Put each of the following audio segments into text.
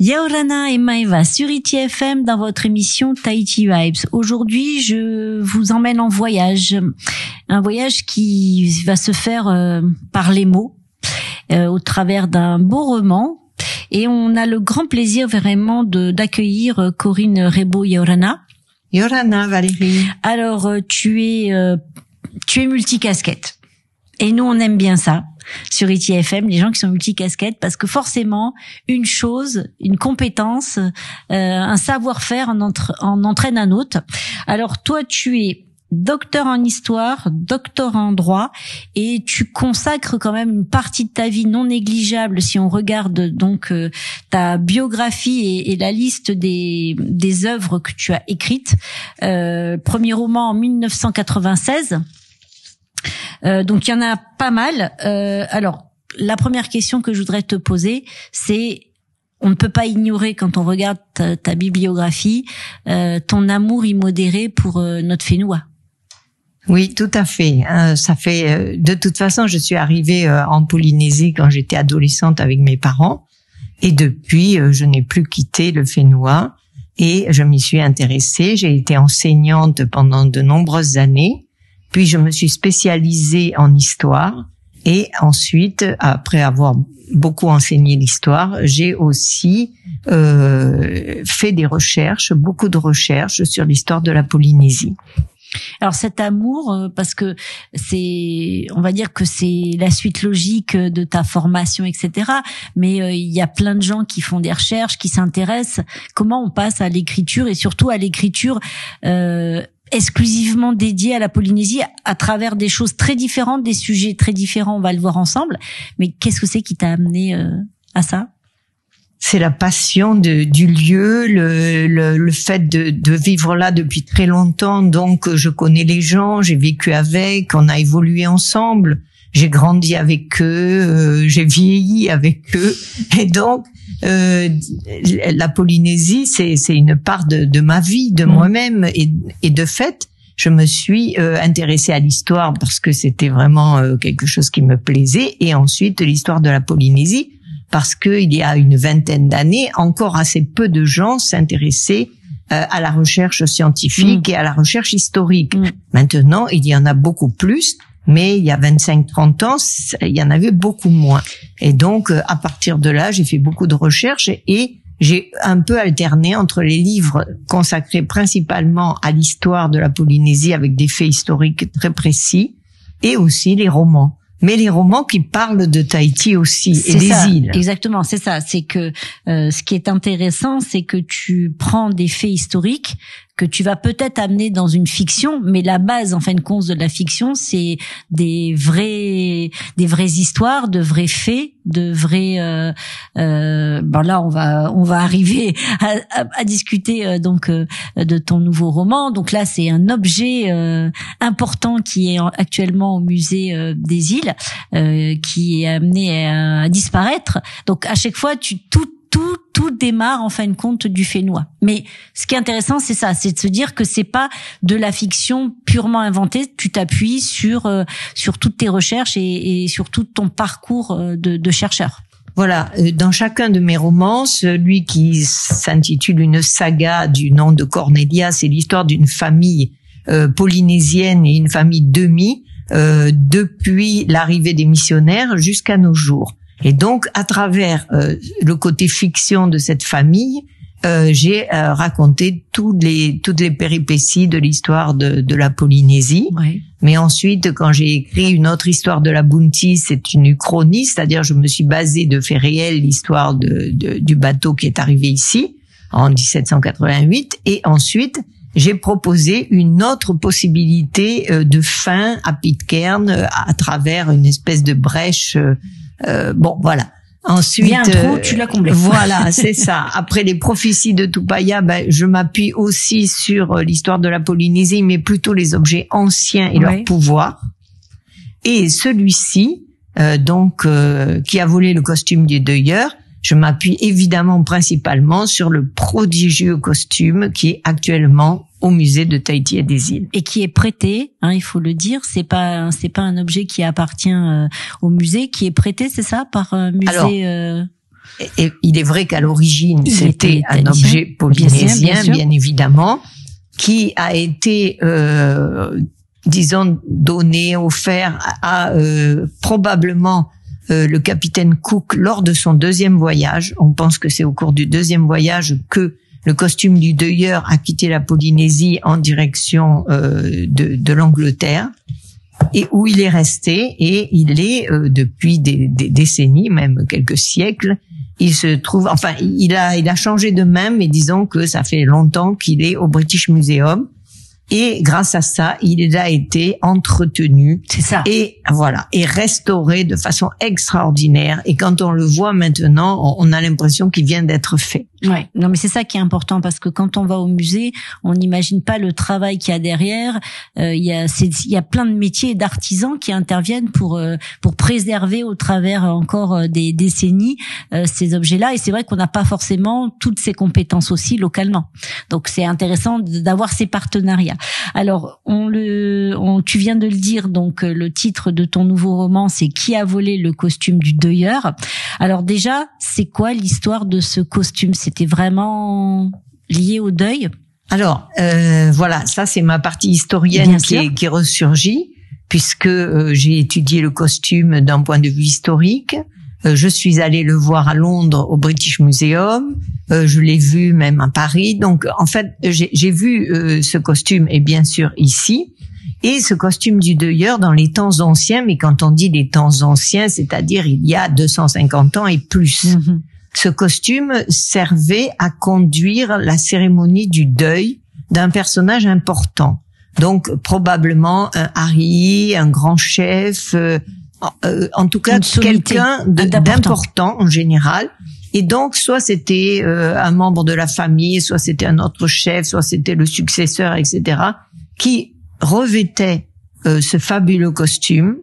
Yaorana et Maeva sur ITFM dans votre émission Tahiti Vibes. Aujourd'hui, je vous emmène en voyage. Un voyage qui va se faire par les mots, au travers d'un beau roman. Et on a le grand plaisir vraiment d'accueillir Corinne Rebo Yaorana. Yaorana, Valérie. Alors, tu es multicasquette. Et nous, on aime bien ça. Sur ITFM, les gens qui sont multicasquettes, parce que forcément, une chose, une compétence, un savoir-faire en entraîne un autre. Alors toi, tu es docteur en histoire, docteur en droit, et tu consacres quand même une partie de ta vie non négligeable, si on regarde donc ta biographie et la liste des œuvres que tu as écrites. Premier roman en 1996. Donc il y en a pas mal. Alors la première question que je voudrais te poser, c'est, on ne peut pas ignorer quand on regarde ta bibliographie, ton amour immodéré pour notre Fénois. Oui, tout à fait. Ça fait, de toute façon, je suis arrivée en Polynésie quand j'étais adolescente avec mes parents, et depuis, je n'ai plus quitté le Fénois et je m'y suis intéressée. J'ai été enseignante pendant de nombreuses années. Puis je me suis spécialisée en histoire, et ensuite, après avoir beaucoup enseigné l'histoire, j'ai aussi fait des recherches, beaucoup de recherches sur l'histoire de la Polynésie. Alors cet amour, parce que on va dire que c'est la suite logique de ta formation, etc. Mais il y a plein de gens qui font des recherches, qui s'intéressent. Comment on passe à l'écriture, et surtout à l'écriture exclusivement dédié à la Polynésie, à travers des choses très différentes, des sujets très différents, on va le voir ensemble. Mais qu'est-ce que c'est qui t'a amené à ça? C'est la passion du lieu, le fait de vivre là depuis très longtemps. Donc, je connais les gens, j'ai vécu avec, on a évolué ensemble, j'ai grandi avec eux, j'ai vieilli avec eux. Et donc, la Polynésie, c'est une part de ma vie, de moi-même, et de fait, je me suis intéressée à l'histoire parce que c'était vraiment quelque chose qui me plaisait, et ensuite l'histoire de la Polynésie parce que il y a une vingtaine d'années, encore assez peu de gens s'intéressaient à la recherche scientifique et à la recherche historique. Maintenant, il y en a beaucoup plus. Mais il y a 25-30 ans, il y en avait beaucoup moins. Et donc, à partir de là, j'ai fait beaucoup de recherches et j'ai un peu alterné entre les livres consacrés principalement à l'histoire de la Polynésie avec des faits historiques très précis, et aussi les romans. Mais les romans qui parlent de Tahiti aussi, et des îles. Exactement, c'est ça. C'est que ce qui est intéressant, c'est que tu prends des faits historiques que tu vas peut-être amener dans une fiction, mais la base, en fin de compte, de la fiction, c'est des vraies histoires, de vrais faits, de vrais. Bon là, on va arriver à discuter donc de ton nouveau roman. Donc là, c'est un objet important qui est actuellement au musée des îles, qui est amené à disparaître. Donc à chaque fois, tout démarre en fin de compte du Fénois. Mais ce qui est intéressant, c'est ça, c'est de se dire que c'est pas de la fiction purement inventée. Tu t'appuies sur toutes tes recherches et sur tout ton parcours de chercheur. Voilà, dans chacun de mes romans, celui qui s'intitule Une saga du nom de Cornelia, c'est l'histoire d'une famille polynésienne et une famille demi, depuis l'arrivée des missionnaires jusqu'à nos jours. Et donc, à travers le côté fiction de cette famille, j'ai raconté toutes les péripéties de l'histoire de la Polynésie. Oui. Mais ensuite, quand j'ai écrit une autre histoire de la Bounty, c'est une uchronie, c'est-à-dire je me suis basée de faits réels, l'histoire du bateau qui est arrivé ici en 1788. Et ensuite, j'ai proposé une autre possibilité de fin à Pitcairn à travers une espèce de brèche. Bon, voilà. Ensuite, il y a un trou, tu l'as comblé. Voilà, c'est ça. Après les prophéties de Tupaya, je m'appuie aussi sur l'histoire de la Polynésie, mais plutôt les objets anciens et leur pouvoir. Et celui-ci, qui a volé le costume du deuilleur, je m'appuie évidemment principalement sur le prodigieux costume qui est actuellement au musée de Tahiti et des îles. Et qui est prêté, il faut le dire, c'est pas un objet qui appartient au musée, qui est prêté, c'est ça, par un musée. Alors, Et il est vrai qu'à l'origine, Il c'était était un objet polynésien, bien évidemment, qui a été, disons, donné, offert à probablement le capitaine Cook lors de son deuxième voyage. On pense que c'est au cours du deuxième voyage que le costume du deuilleur a quitté la Polynésie en direction de l'Angleterre, et où il est resté, et il est depuis des décennies, même quelques siècles, il se trouve, enfin, il a changé de main, mais disons que ça fait longtemps qu'il est au British Museum. Et grâce à ça, il a été entretenu. C'est ça. Et voilà, et restauré de façon extraordinaire. Et quand on le voit maintenant, on a l'impression qu'il vient d'être fait. Ouais, non mais c'est ça qui est important, parce que quand on va au musée, on n'imagine pas le travail qu'il y a derrière. Il y a plein de métiers et d'artisans qui interviennent pour préserver au travers encore des décennies ces objets-là. Et c'est vrai qu'on n'a pas forcément toutes ces compétences aussi localement. Donc c'est intéressant d'avoir ces partenariats. Alors tu viens de le dire, donc le titre de ton nouveau roman, c'est Qui a volé le costume du deuilleur. Alors déjà, c'est quoi l'histoire de ce costume? C'était vraiment lié au deuil? Alors, voilà, ça c'est ma partie historienne qui ressurgit, puisque j'ai étudié le costume d'un point de vue historique. Je suis allée le voir à Londres au British Museum. Je l'ai vu même à Paris. Donc, en fait, j'ai vu ce costume, et bien sûr ici. Et ce costume du deuilleur dans les temps anciens, mais quand on dit les temps anciens, c'est-à-dire il y a 250 ans et plus. Mm-hmm. Ce costume servait à conduire la cérémonie du deuil d'un personnage important. Donc, probablement un Harry, un grand chef, en tout cas quelqu'un d'important en général. Et donc, soit c'était un membre de la famille, soit c'était un autre chef, soit c'était le successeur, etc., qui revêtait ce fabuleux costume,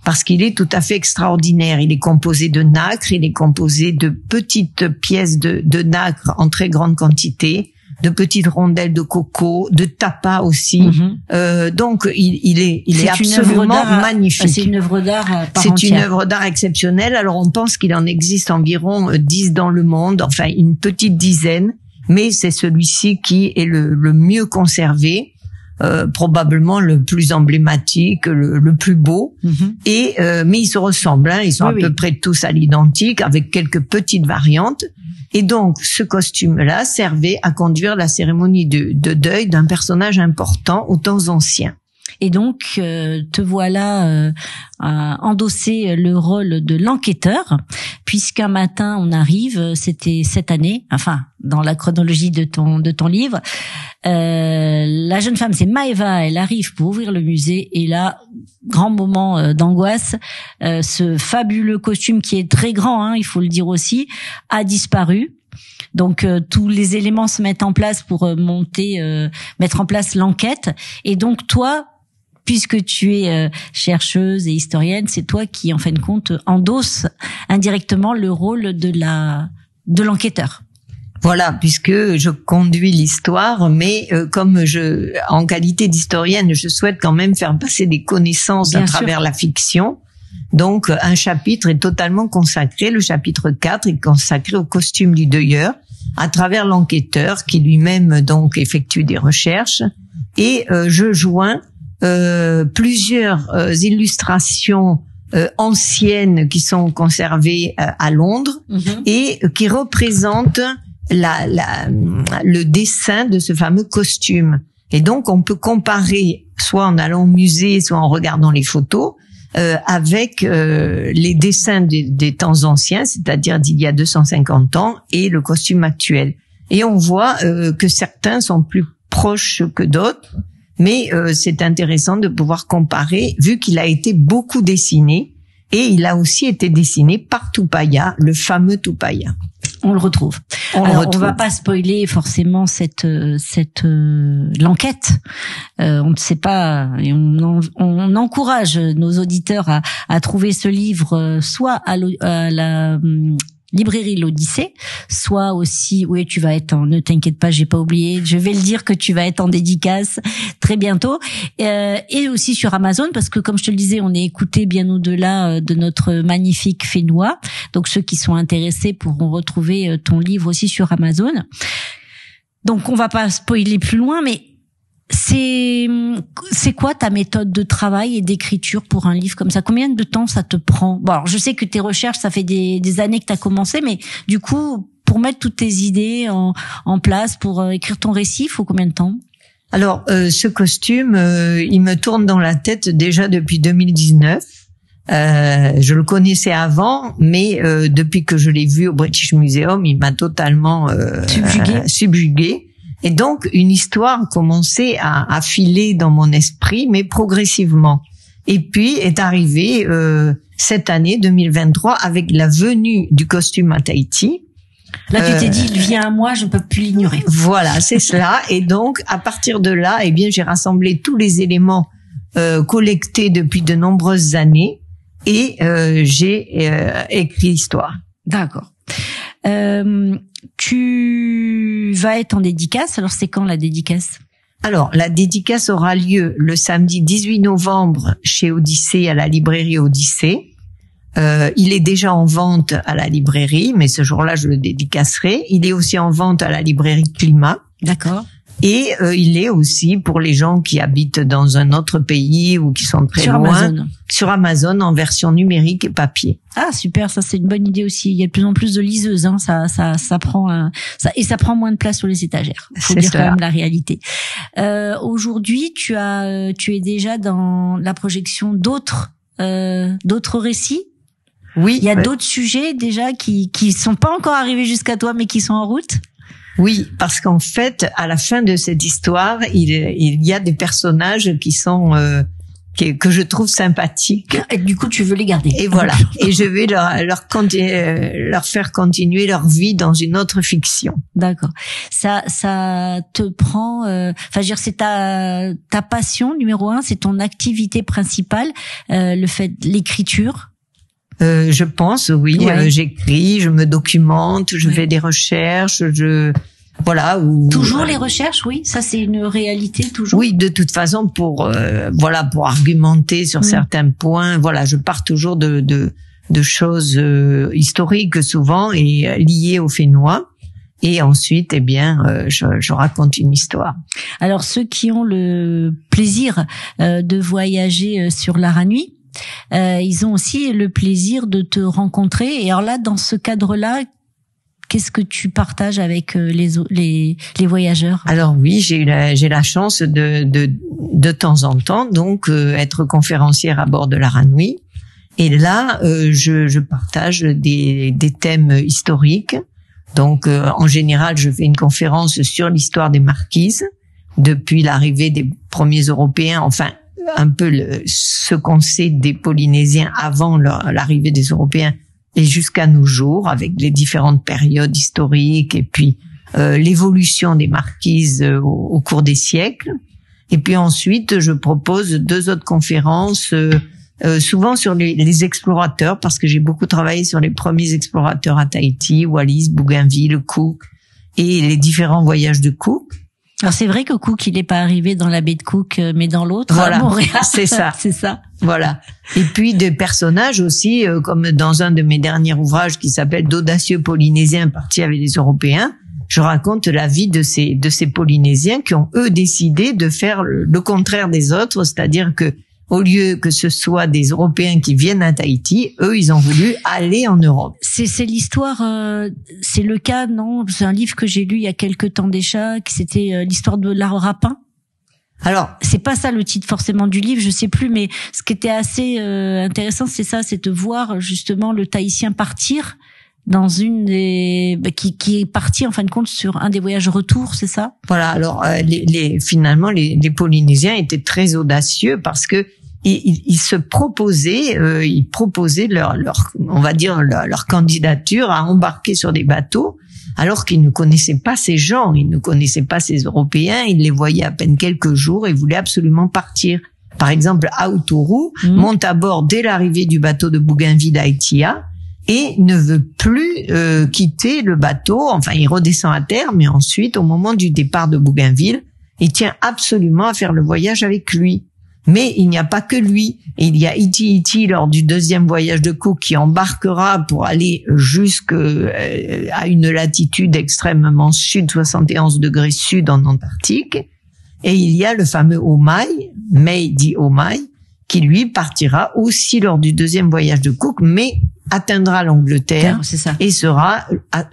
parce qu'il est tout à fait extraordinaire. Il est composé de nacre, il est composé de petites pièces de nacre en très grande quantité, de petites rondelles de coco, de tapas aussi. Mm-hmm. Donc, il est absolument magnifique. C'est une œuvre d'art par entière. C'est une œuvre d'art exceptionnelle. Alors, on pense qu'il en existe environ 10 dans le monde, enfin une petite dizaine, mais c'est celui-ci qui est le mieux conservé. Probablement le plus emblématique, le plus beau. Mm-hmm. Et mais ils se ressemblent, hein, ils sont à peu près tous à l'identique, avec quelques petites variantes. Et donc, ce costume-là servait à conduire la cérémonie de deuil d'un personnage important aux temps anciens. Et donc, te voilà à endosser le rôle de l'enquêteur, puisqu'un matin, on arrive, c'était cette année, enfin, dans la chronologie de ton livre, la jeune femme, c'est Maeva, elle arrive pour ouvrir le musée, et là, grand moment d'angoisse, ce fabuleux costume qui est très grand, hein, il faut le dire aussi, a disparu. Donc tous les éléments se mettent en place pour mettre en place l'enquête. Et donc toi, puisque tu es chercheuse et historienne, c'est toi qui, en fin de compte, endosse indirectement le rôle de l'enquêteur. Voilà, puisque je conduis l'histoire, mais comme en qualité d'historienne, je souhaite quand même faire passer des connaissances à travers la fiction. Donc, un chapitre est totalement consacré, le chapitre 4 est consacré au costume du deuilleur, à travers l'enquêteur qui lui-même donc effectue des recherches. Et je joins plusieurs illustrations anciennes qui sont conservées à Londres et qui représentent le dessin de ce fameux costume. Et donc, on peut comparer, soit en allant au musée, soit en regardant les photos, avec les dessins des temps anciens, c'est-à-dire d'il y a 250 ans, et le costume actuel. Et on voit que certains sont plus proches que d'autres, mais c'est intéressant de pouvoir comparer, vu qu'il a été beaucoup dessiné, et il a aussi été dessiné par Tupaya, le fameux Tupaya. On le retrouve. On va pas spoiler forcément cette l'enquête. On ne sait pas, et on encourage nos auditeurs à trouver ce livre soit à la librairie l'Odyssée, soit aussi, oui, tu vas être ne t'inquiète pas, j'ai pas oublié, je vais le dire que tu vas être en dédicace très bientôt, et aussi sur Amazon, parce que comme je te le disais, on est écouté bien au-delà de notre magnifique Fénois. Donc ceux qui sont intéressés pourront retrouver ton livre aussi sur Amazon. Donc on va pas spoiler plus loin, mais c'est quoi ta méthode de travail et d'écriture pour un livre comme ça? Combien de temps ça te prend? Bon, alors je sais que tes recherches, ça fait des années que tu as commencé, mais du coup, pour mettre toutes tes idées en place, pour écrire ton récit, il faut combien de temps? Alors, ce costume, il me tourne dans la tête déjà depuis 2019. Je le connaissais avant, mais depuis que je l'ai vu au British Museum, il m'a totalement subjugué. Et donc, une histoire commençait à filer dans mon esprit, mais progressivement. Et puis est arrivée cette année 2023 avec la venue du costume à Tahiti. Là, tu t'es dit, il vient à moi, je peux plus l'ignorer. Voilà, c'est cela. Et donc, à partir de là, eh bien, j'ai rassemblé tous les éléments collectés depuis de nombreuses années et j'ai écrit l'histoire. D'accord. Tu vas être en dédicace. Alors, c'est quand la dédicace? Alors, la dédicace aura lieu le samedi 18 novembre chez Odyssée, à la librairie Odyssée. Il est déjà en vente à la librairie, mais ce jour-là, je le dédicacerai. Il est aussi en vente à la librairie Climat. D'accord. Et il est aussi pour les gens qui habitent dans un autre pays ou qui sont très loin. Amazon. Sur Amazon, en version numérique et papier. Ah, super, ça c'est une bonne idée aussi. Il y a de plus en plus de liseuses, hein. Ça prend ça prend moins de place sur les étagères. Faut dire quand même la réalité. Aujourd'hui, tu es déjà dans la projection d'autres récits. Oui. Il y a d'autres sujets déjà qui sont pas encore arrivés jusqu'à toi, mais qui sont en route. Oui, parce qu'en fait, à la fin de cette histoire, il y a des personnages qui sont que je trouve sympathiques. Et du coup, tu veux les garder. Et voilà. Et je vais leur faire continuer leur vie dans une autre fiction. D'accord. Ça te prend. Enfin, je veux dire, c'est ta passion numéro 1, c'est ton activité principale, le fait de l'écriture. Je pense, oui. Ouais. J'écris, je me documente, je fais des recherches, voilà. Toujours les recherches, oui. Ça, c'est une réalité toujours. Oui, de toute façon, pour argumenter sur certains points. Voilà, je pars toujours de choses historiques souvent et liées au Fénois. Et ensuite, eh bien, je raconte une histoire. Alors, ceux qui ont le plaisir de voyager sur l'Aranui, ils ont aussi le plaisir de te rencontrer. Et alors là, dans ce cadre-là, qu'est-ce que tu partages avec les voyageurs? Alors oui, j'ai la chance de temps en temps donc être conférencière à bord de l'Aranui. Et là, je partage des thèmes historiques. Donc en général, je fais une conférence sur l'histoire des Marquises depuis l'arrivée des premiers Européens, enfin un peu ce qu'on sait des Polynésiens avant l'arrivée des Européens et jusqu'à nos jours, avec les différentes périodes historiques et puis l'évolution des Marquises au cours des siècles. Et puis ensuite, je propose 2 autres conférences, souvent sur les explorateurs, parce que j'ai beaucoup travaillé sur les premiers explorateurs à Tahiti, Wallis, Bougainville, Cook et les différents voyages de Cook. Alors c'est vrai que Cook, il n'est pas arrivé dans la baie de Cook, mais dans l'autre, voilà, à Montréal. C'est ça. C'est ça. Voilà. Et puis des personnages aussi, comme dans un de mes derniers ouvrages qui s'appelle d'audacieux Polynésiens partis avec les Européens. Je raconte la vie de ces Polynésiens qui ont eux décidé de faire le contraire des autres, c'est-à-dire que au lieu que ce soit des Européens qui viennent à Tahiti, eux, ils ont voulu aller en Europe. C'est l'histoire, c'est le cas, non? C'est un livre que j'ai lu il y a quelque temps déjà, qui c'était l'histoire de l'art rapin. Alors, c'est pas ça le titre forcément du livre, je sais plus, mais ce qui était assez intéressant, c'est ça, c'est de voir justement le Tahitien partir dans une des qui est parti en fin de compte sur un des voyages retour, c'est ça? Voilà. Alors finalement les Polynésiens étaient très audacieux parce que ils se proposaient, ils proposaient leur on va dire leur candidature à embarquer sur des bateaux alors qu'ils ne connaissaient pas ces gens, ils ne connaissaient pas ces Européens, ils les voyaient à peine quelques jours et voulaient absolument partir. Par exemple, Aotourou monte à bord dès l'arrivée du bateau de Bougainville à Aitia. et ne veut plus quitter le bateau. Enfin, il redescend à terre, mais ensuite, au moment du départ de Bougainville, il tient absolument à faire le voyage avec lui. Mais il n'y a pas que lui. Il y a Iti lors du deuxième voyage de Cook qui embarquera pour aller jusqu'à une latitude extrêmement sud, 71 degrés sud en Antarctique. Et il y a le fameux Omai, Mehdi Omai, qui lui partira aussi lors du deuxième voyage de Cook, mais atteindra l'Angleterre et sera,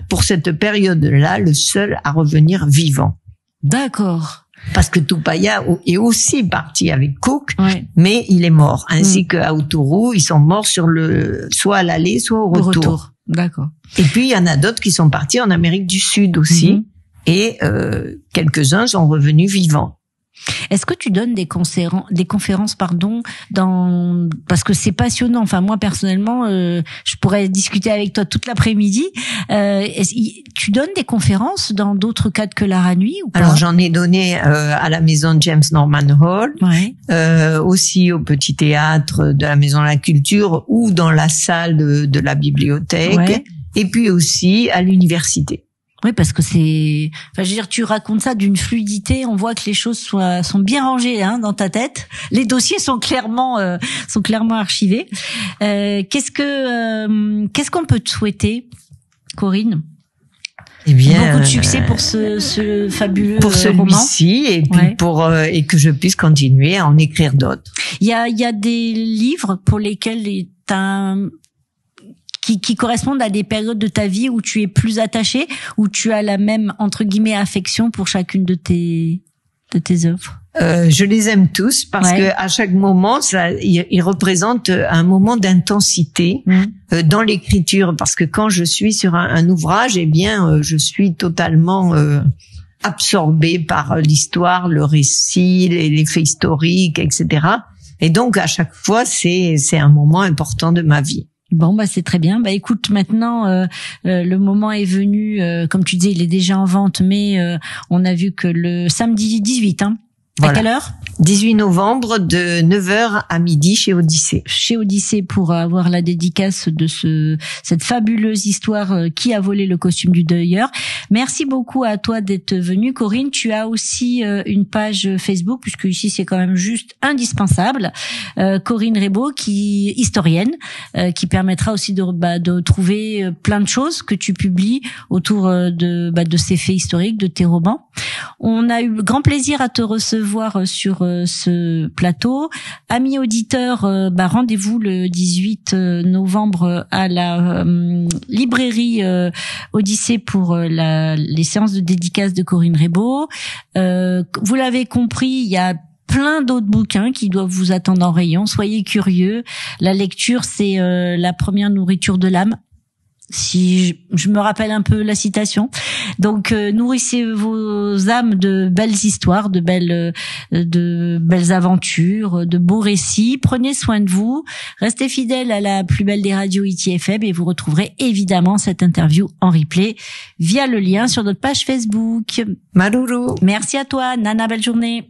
pour cette période-là, le seul à revenir vivant. D'accord. Parce que Tupaya est aussi parti avec Cook, mais il est mort. Ainsi que Autourou, ils sont morts soit à l'aller, soit au retour. D'accord. Et puis, il y en a d'autres qui sont partis en Amérique du Sud aussi. Et quelques-uns sont revenus vivants. Est-ce que tu donnes des conférences, parce que c'est passionnant. Enfin, moi, personnellement, je pourrais discuter avec toi toute l'après-midi. Tu donnes des conférences dans d'autres cadres que l'art à nuit ou pas? Alors, j'en ai donné à la maison James Norman Hall, aussi au petit théâtre de la maison de la culture ou dans la salle de la bibliothèque, et puis aussi à l'université. Oui, parce que je veux dire, tu racontes ça d'une fluidité. On voit que les choses sont bien rangées, dans ta tête. Les dossiers sont clairement archivés. Qu'est-ce qu'on peut te souhaiter, Corinne? Eh bien, beaucoup de succès pour ce fabuleux pour celui-ci roman. Et puis et que je puisse continuer à en écrire d'autres. Il y a des livres pour lesquels qui correspondent à des périodes de ta vie où tu es plus attaché, où tu as la même, entre guillemets, affection pour chacune de tes œuvres? Je les aime tous parce que à chaque moment, il représente un moment d'intensité dans l'écriture. Parce que quand je suis sur un ouvrage, eh bien, je suis totalement absorbée par l'histoire, le récit, les faits historiques, etc. Et donc, à chaque fois, c'est un moment important de ma vie. Bon, c'est très bien. Écoute, maintenant, le moment est venu. Comme tu disais, il est déjà en vente, mais on a vu que le samedi 18, À quelle heure? 18 novembre de 9h à midi chez Odyssée. Chez Odyssée pour avoir la dédicace de cette fabuleuse histoire qui a volé le costume du deuilleur. Merci beaucoup à toi d'être venue, Corinne. Tu as aussi une page Facebook puisque ici c'est quand même juste indispensable. Corinne Rebaud, historienne, qui permettra aussi de trouver plein de choses que tu publies autour de ces faits historiques, de tes romans. On a eu grand plaisir à te recevoir sur ce plateau. Amis auditeurs, rendez-vous le 18 novembre à la librairie Odyssée pour les séances de dédicace de Corinne Rebaud. Vous l'avez compris, il y a plein d'autres bouquins qui doivent vous attendre en rayon. Soyez curieux. La lecture, c'est la première nourriture de l'âme. Si je me rappelle un peu la citation. Donc nourrissez vos âmes de belles histoires, de belles aventures, de beaux récits. Prenez soin de vous. Restez fidèles à la plus belle des radios ITFM et vous retrouverez évidemment cette interview en replay via le lien sur notre page Facebook. Maruru. Merci à toi, Nana, belle journée.